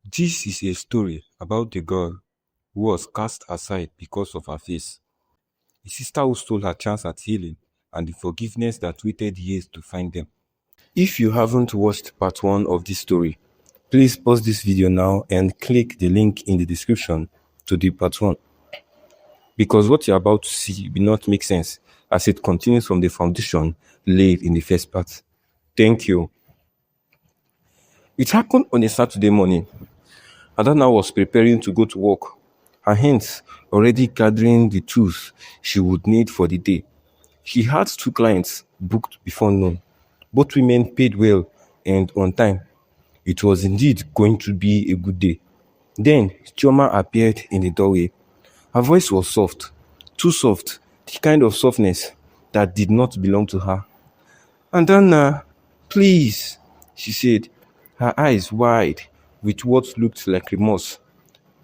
This is a story about a girl who was cast aside because of her face, a sister who stole her chance at healing, and the forgiveness that waited years to find them. If you haven't watched part 1 of this story, please pause this video now and click the link in the description to the part 1, because what you're about to see will not make sense as it continues from the foundation laid in the first part. Thank you. It happened on a Saturday morning. Adanna was preparing to go to work, her hands already gathering the tools she would need for the day. She had 2 clients booked before noon. Both women paid well and on time. It was indeed going to be a good day. Then Chioma appeared in the doorway. Her voice was soft, too soft, the kind of softness that did not belong to her. "Adanna, please," she said, her eyes wide with what looked like remorse.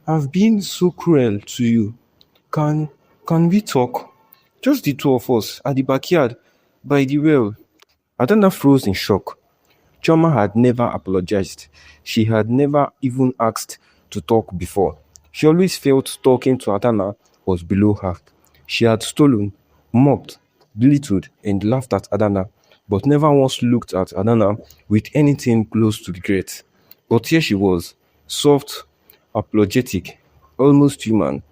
"I've been so cruel to you. Can can we talk? Just the two of us at the backyard by the well." Adanna froze in shock. Chioma had never apologized. She had never even asked to talk before. She always felt talking to Adanna was below her. She had stolen, mocked, belittled, and laughed at Adanna, but never once looked at Adanna with anything close to regret. But here she was, soft, apologetic, almost human.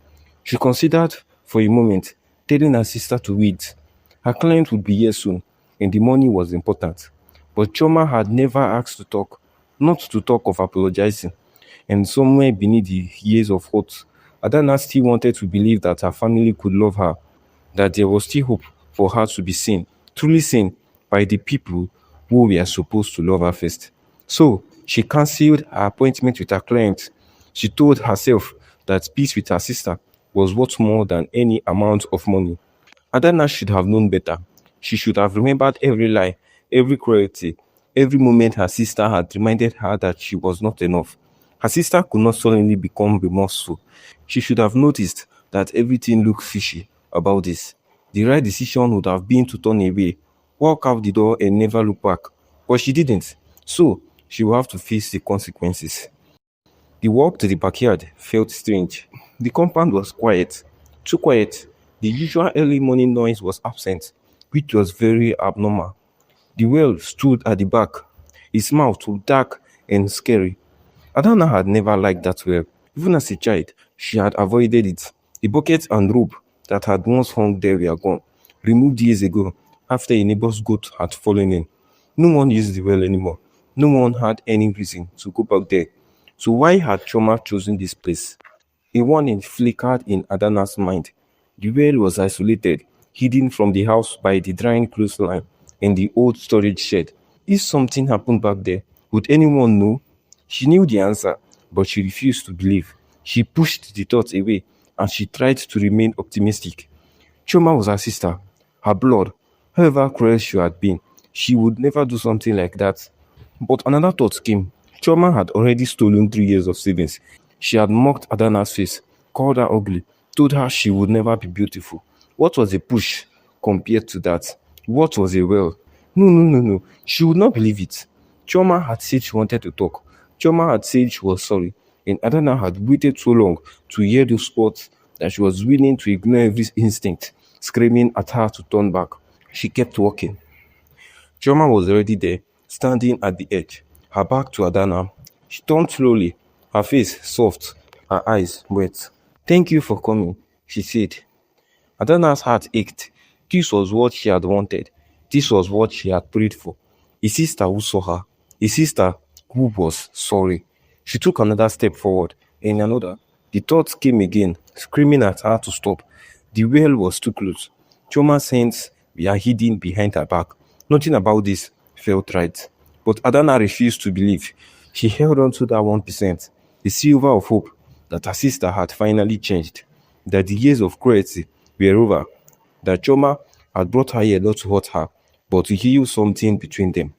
She considered for a moment telling her sister to wait. Her client would be here soon, and the money was important. But Choma had never asked to talk, not to talk of apologizing. And somewhere beneath the years of hurt, Adana still wanted to believe that her family could love her, that there was still hope for her to be seen, truly seen by the people who were supposed to love her first. So she cancelled her appointment with her client. She told herself that peace with her sister was worth more than any amount of money. Adana should have known better. She should have remembered every lie, every cruelty, every moment her sister had reminded her that she was not enough. Her sister could not suddenly become remorseful. She should have noticed that everything looked fishy about this. The right decision would have been to turn away, walk out the door, and never look back. But she didn't. So she will have to face the consequences. The walk to the backyard felt strange. The compound was quiet, too quiet. The usual early morning noise was absent, which was very abnormal. The well stood at the back. Its mouth was dark and scary. Adana had never liked that well. Even as a child, she had avoided it. The bucket and rope that had once hung there were gone, removed years ago after a neighbor's goat had fallen in. No one used the well anymore. No one had any reason to go back there. So why had Choma chosen this place? A warning flickered in Adana's mind. The well was isolated, hidden from the house by the drying clothesline and the old storage shed. If something happened back there, would anyone know? She knew the answer, but she refused to believe. She pushed the thought away and she tried to remain optimistic. Choma was her sister, her blood. However cruel she had been, she would never do something like that. But another thought came. Choma had already stolen 3 years of savings. She had mocked Adana's face, called her ugly, told her she would never be beautiful. What was a push compared to that? What was a well? No, no, no, no. She would not believe it. Choma had said she wanted to talk. Choma had said she was sorry. And Adana had waited so long to hear those words that she was willing to ignore every instinct, screaming at her to turn back. She kept walking. Chioma was already there, standing at the edge, her back to Adana. She turned slowly, her face soft, her eyes wet. "Thank you for coming," she said. Adana's heart ached. This was what she had wanted. This was what she had prayed for. A sister who saw her. A sister who was sorry. She took another step forward, and another. The thoughts came again, screaming at her to stop. The well was too close. Choma's hands were hidden behind her back. Nothing about this felt right. But Adana refused to believe. She held on to that 1%, the silver of hope that her sister had finally changed, that the years of cruelty were over, that Choma had brought her here not to hurt her, but to heal something between them.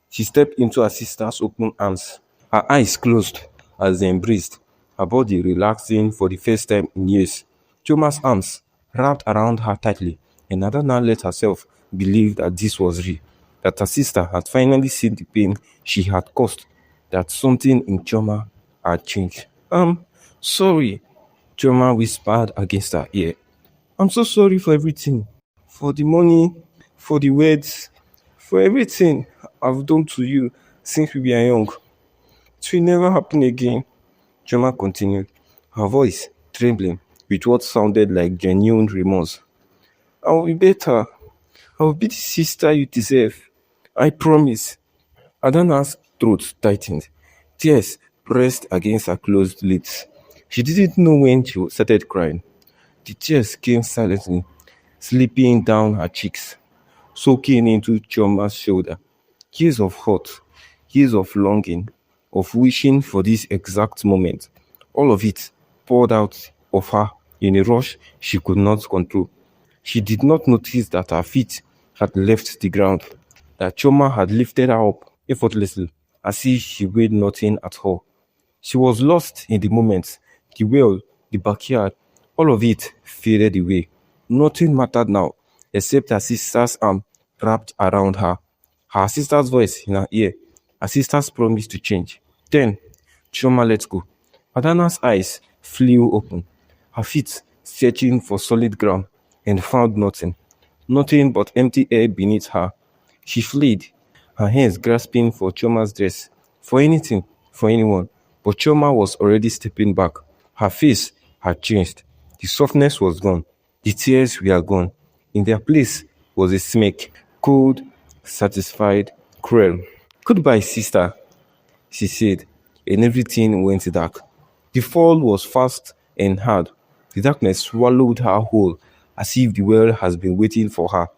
She stepped into her sister's open arms, her eyes closed as they embraced, her body relaxing for the first time in years. Choma's arms wrapped around her tightly, and Adana let herself believe that this was real, that her sister had finally seen the pain she had caused, that something in Choma had changed. Sorry, Chioma whispered against her ear. I'm so sorry for everything. For the money, for the words, for everything I've done to you since we were young. It will never happen again. Chioma continued, her voice trembling with what sounded like genuine remorse. I will be better. I will be the sister you deserve. I promise. Adanna's throat tightened. Tears pressed against her closed lids. She didn't know when she started crying. The tears came silently, slipping down her cheeks, soaking into Chioma's shoulder. Years of hurt, years of longing, of wishing for this exact moment. All of it poured out of her in a rush she could not control. She did not notice that her feet had left the ground, that Choma had lifted her up effortlessly, as if she weighed nothing at all. She was lost in the moment. The well, the backyard, all of it faded away. Nothing mattered now except her sister's arm wrapped around her, her sister's voice in her ear, her sister's promise to change. Then, Chioma let go. Adanna's eyes flew open, her feet searching for solid ground, and found nothing. Nothing but empty air beneath her. She fled, her hands grasping for Chioma's dress, for anything, for anyone. But Chioma was already stepping back. Her face had changed. The softness was gone. The tears were gone. In their place was a smirk, cold, satisfied, cruel. Goodbye, sister, she said, and everything went dark. The fall was fast and hard. The darkness swallowed her whole, as if the world has been waiting for her.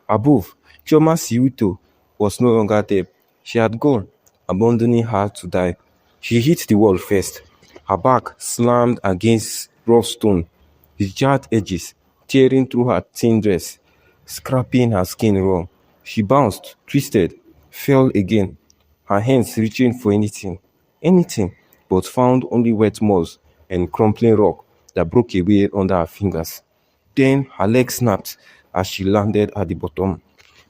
Above, Chioma Siuto was no longer there. She had gone, abandoning her to die. She hit the wall first. Her back slammed against rough stone, the jarred edges tearing through her thin dress, scraping her skin raw. She bounced, twisted, fell again, her hands reaching for anything, anything, but found only wet moss and crumbling rock that broke away under her fingers. Then her leg snapped as she landed at the bottom.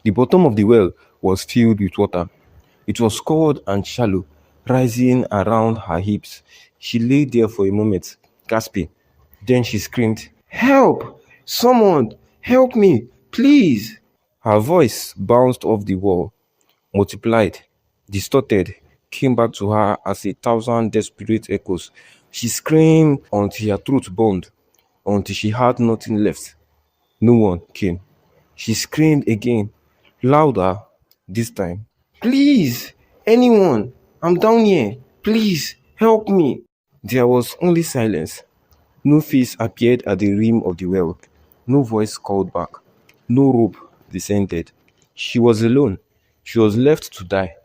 The bottom of the well was filled with water. It was cold and shallow, rising around her hips. She lay there for a moment, gasping. Then she screamed, "Help! Someone! Help me! Please!" Her voice bounced off the wall, multiplied, distorted, came back to her as a thousand desperate echoes. She screamed until her throat burned, until she had nothing left. No one came. She screamed again, louder this time. "Please! Anyone! I'm down here! Please! Help me!" There was only silence. No face appeared at the rim of the well. No voice called back. No rope descended. She was alone. She was left to die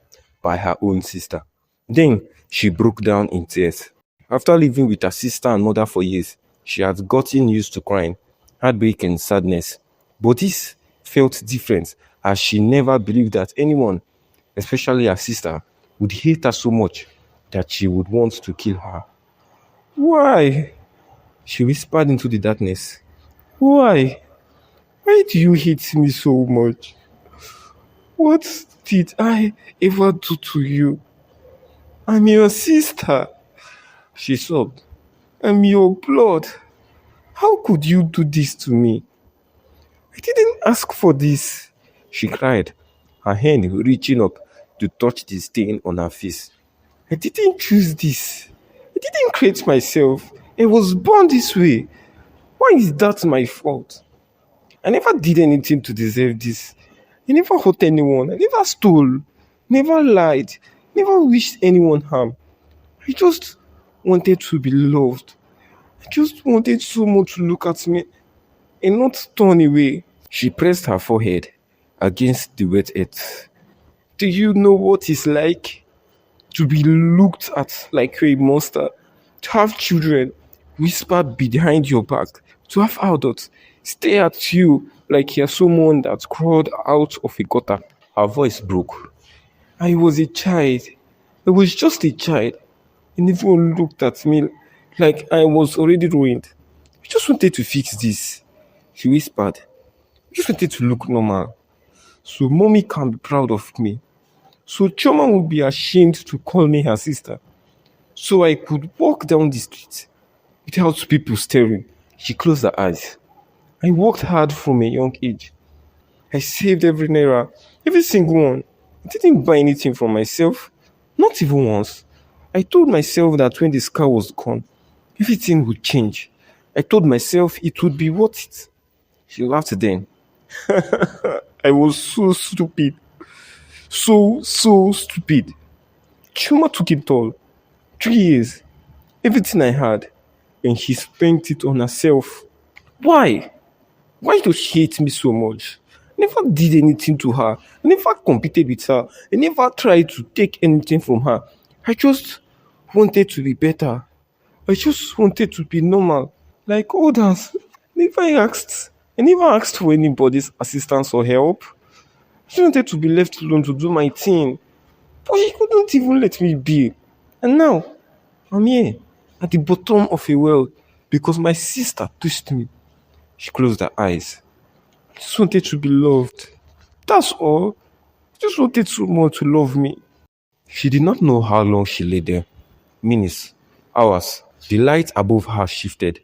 by her own sister. Then she broke down in tears. After living with her sister and mother for years, she had gotten used to crying, heartbreak, and sadness. But this felt different, as she never believed that anyone, especially her sister, would hate her so much that she would want to kill her. "Why?" she whispered into the darkness. "Why? Why do you hate me so much? What did I ever do to you? I'm your sister," she sobbed. "I'm your blood. How could you do this to me? I didn't ask for this," she cried, her hand reaching up to touch the stain on her face. "I didn't choose this. I didn't create myself. I was born this way. Why is that my fault? I never did anything to deserve this. I never hurt anyone. I never stole, never lied, never wished anyone harm. I just wanted to be loved. I just wanted someone to look at me and not turn away." She pressed her forehead against the wet earth. "Do you know what it's like to be looked at like you're a monster? To have children whisper behind your back? To have adults stare at you like you're someone that crawled out of a gutter?" Her voice broke. "I was a child. I was just a child. And everyone looked at me like I was already ruined. I just wanted to fix this," she whispered. "I just wanted to look normal, so mommy can be proud of me. So Chioma will be ashamed to call me her sister. so I could walk down the street without people staring. She closed her eyes. I worked hard from a young age. I saved every naira, every single one. I didn't buy anything for myself, not even once. I told myself that when this car was gone, everything would change. I told myself it would be worth it. She laughed then. I was so stupid. So stupid. Chioma took it all. 3 years. Everything I had. And she spent it on herself. Why? Why does she hate me so much? I never did anything to her. I never competed with her. I never tried to take anything from her. I just wanted to be better. I just wanted to be normal, like others. Never asked. I never asked for anybody's assistance or help. I just wanted to be left alone to do my thing. But he couldn't even let me be. And now, I'm here, at the bottom of a well, because my sister touched me. She closed her eyes. I just wanted to be loved. That's all. I just wanted someone to love me. She did not know how long she lay there. Minutes, hours. The light above her shifted,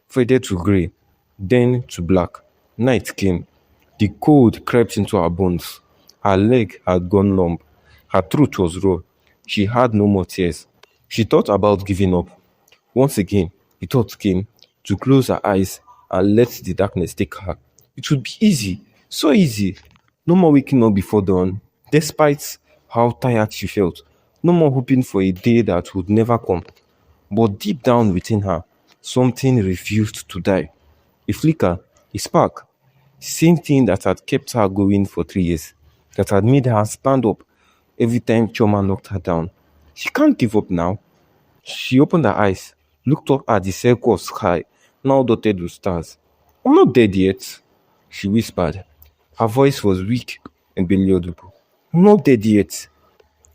faded to grey, then to black. Night came. The cold crept into her bones. Her leg had gone numb. Her throat was raw. She had no more tears. She thought about giving up. Once again, the thought came to close her eyes and let the darkness take her. It would be easy, so easy. No more waking up before dawn, despite how tired she felt. No more hoping for a day that would never come. But deep down within her, something refused to die. A flicker, a spark, same thing that had kept her going for 3 years, that had made her stand up every time Choma knocked her down. She can't give up now. She opened her eyes, looked up at the circle of sky, now dotted with stars. I'm not dead yet, she whispered. Her voice was weak and barely audible. I'm not dead yet.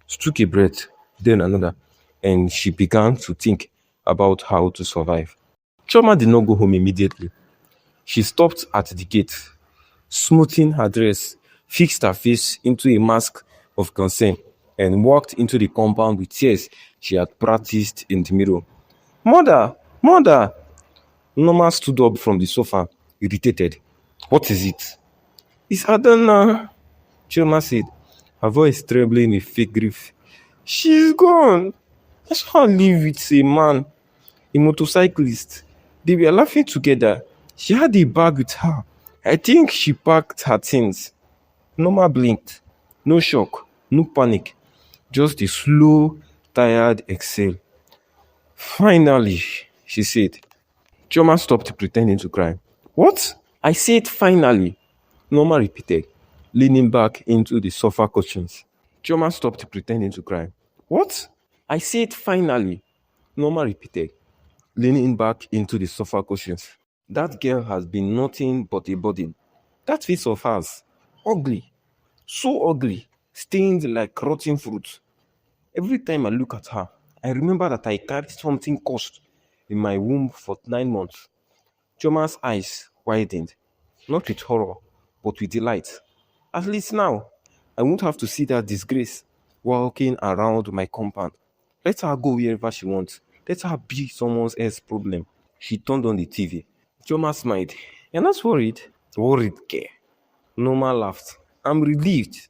She took a breath, then another, and she began to think about how to survive. Choma did not go home immediately. She stopped at the gate, smoothing her dress, fixed her face into a mask of concern, and walked into the compound with tears she had practiced in the mirror. Mother! Mother! Norma stood up from the sofa, irritated. What is it? It's Adanna, Chioma said, her voice trembling with fake grief. She's gone. I saw her leave with a man, a motorcyclist. They were laughing together. She had a bag with her. I think she packed her things. Norma blinked. No shock, no panic, just a slow, tired exhale. Finally, she said. Chioma stopped pretending to cry. What? I said finally, Norma repeated, leaning back into the sofa cushions. Chioma stopped pretending to cry. What? I said finally, Norma repeated, leaning back into the sofa cushions. That girl has been nothing but a burden. That face of hers, ugly, so ugly, stained like rotten fruit. Every time I look at her, I remember that I carried something cursed in my womb for 9 months. Choma's eyes widened, not with horror, but with delight. At least now, I won't have to see that disgrace walking around my compound. Let her go wherever she wants. Let her be someone else's problem. She turned on the TV. Choma smiled. You're not worried? Worried, care. Norma laughed. I'm relieved.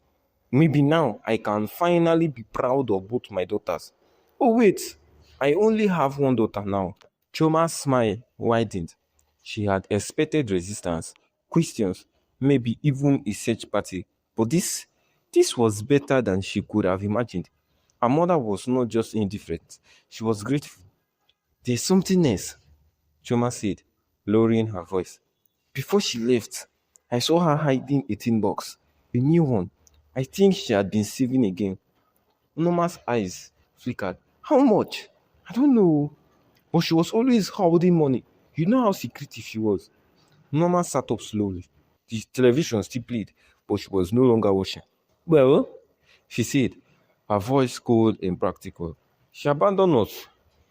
Maybe now I can finally be proud of both my daughters. Oh, wait. I only have one daughter now. Choma's smile widened. She had expected resistance, questions, maybe even a search party. But this was better than she could have imagined. Her mother was not just indifferent, she was grateful. There's something else, Choma said, lowering her voice. Before she left, I saw her hiding a tin box, a new one. I think she had been saving again. Norma's eyes flickered. How much? I don't know. But she was always holding money. You know how secretive she was. Norma sat up slowly. The television still played, but she was no longer watching. Well, she said, her voice cold and practical. She abandoned us.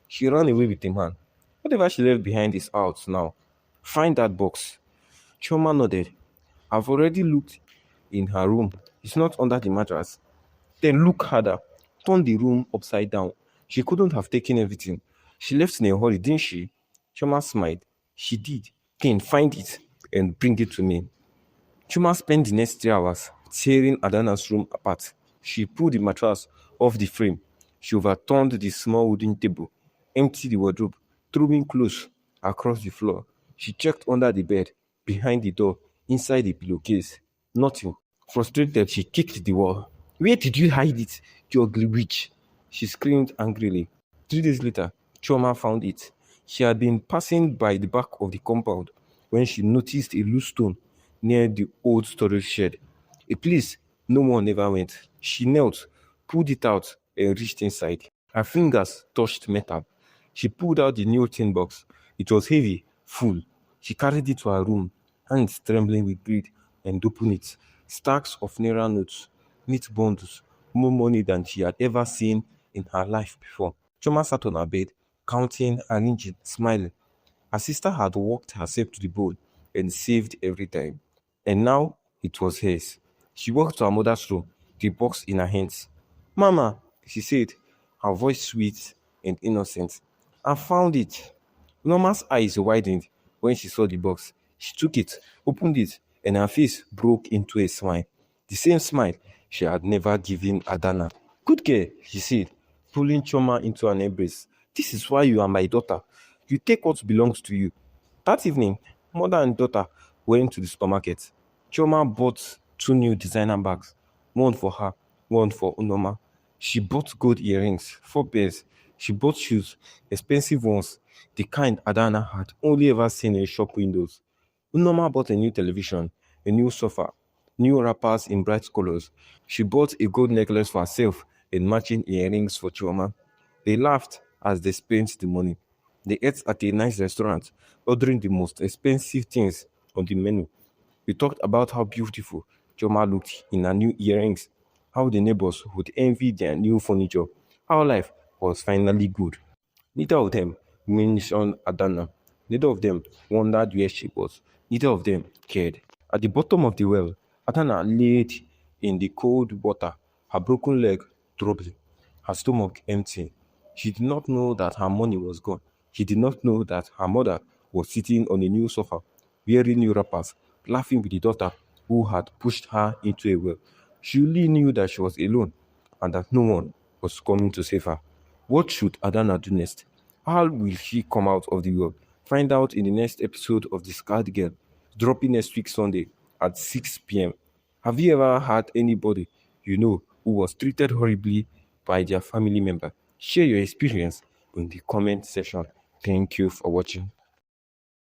She ran away with a man. Whatever she left behind is out now. Find that box. Choma nodded. I've already looked in her room. It's not under the mattress. Then look harder. Turn the room upside down. She couldn't have taken everything. She left in a hurry, didn't she? Chioma smiled. She did. Ken, find it and bring it to me. Chuma spent the next 3 hours tearing Adanna's room apart. She pulled the mattress off the frame. She overturned the small wooden table, emptied the wardrobe, throwing clothes across the floor. She checked under the bed, behind the door, inside the pillowcase. Nothing. Frustrated, she kicked the wall. Where did you hide it, you ugly witch? She screamed angrily. 3 days later, Choma found it. She had been passing by the back of the compound when she noticed a loose stone near the old storage shed. A place no one ever went. She knelt, pulled it out, and reached inside. Her fingers touched metal. She pulled out the new tin box. It was heavy, full. She carried it to her room, hands trembling with greed, and opened it. Stacks of naira notes, neat bundles, more money than she had ever seen in her life before. Choma sat on her bed, counting, arranging, smiling. Her sister had walked herself to the boat and saved every time. And now it was hers. She walked to her mother's room, the box in her hands. Mama, she said, her voice sweet and innocent. I found it. Norma's eyes widened when she saw the box. She took it, opened it, and her face broke into a smile. The same smile she had never given Adanna. Good girl, she said, pulling Choma into an embrace. This is why you are my daughter. You take what belongs to you. That evening, mother and daughter went to the supermarket. Choma bought 2 new designer bags, one for her, one for Unoma. She bought gold earrings, 4 pairs. She bought shoes, expensive ones, the kind Adanna had only ever seen in shop windows. Unoma bought a new television, a new sofa, new wrappers in bright colors. She bought a gold necklace for herself and matching earrings for Choma. They laughed as they spent the money. They ate at a nice restaurant, ordering the most expensive things on the menu. We talked about how beautiful Choma looked in her new earrings, how the neighbors would envy their new furniture, how life was finally good. Neither of them mentioned Adanna. Neither of them wondered where she was. Neither of them cared. At the bottom of the well, Adanna laid in the cold water, her broken leg throbbing, her stomach empty. She did not know that her money was gone. She did not know that her mother was sitting on a new sofa, wearing new wrappers, laughing with the daughter who had pushed her into a well. She only knew that she was alone and that no one was coming to save her. What should Adanna do next? How will she come out of the world? Find out in the next episode of The Scarred Girl, dropping next week Sunday at 6 p.m. Have you ever had anybody you know who was treated horribly by their family member? Share your experience in the comment section. Thank you for watching.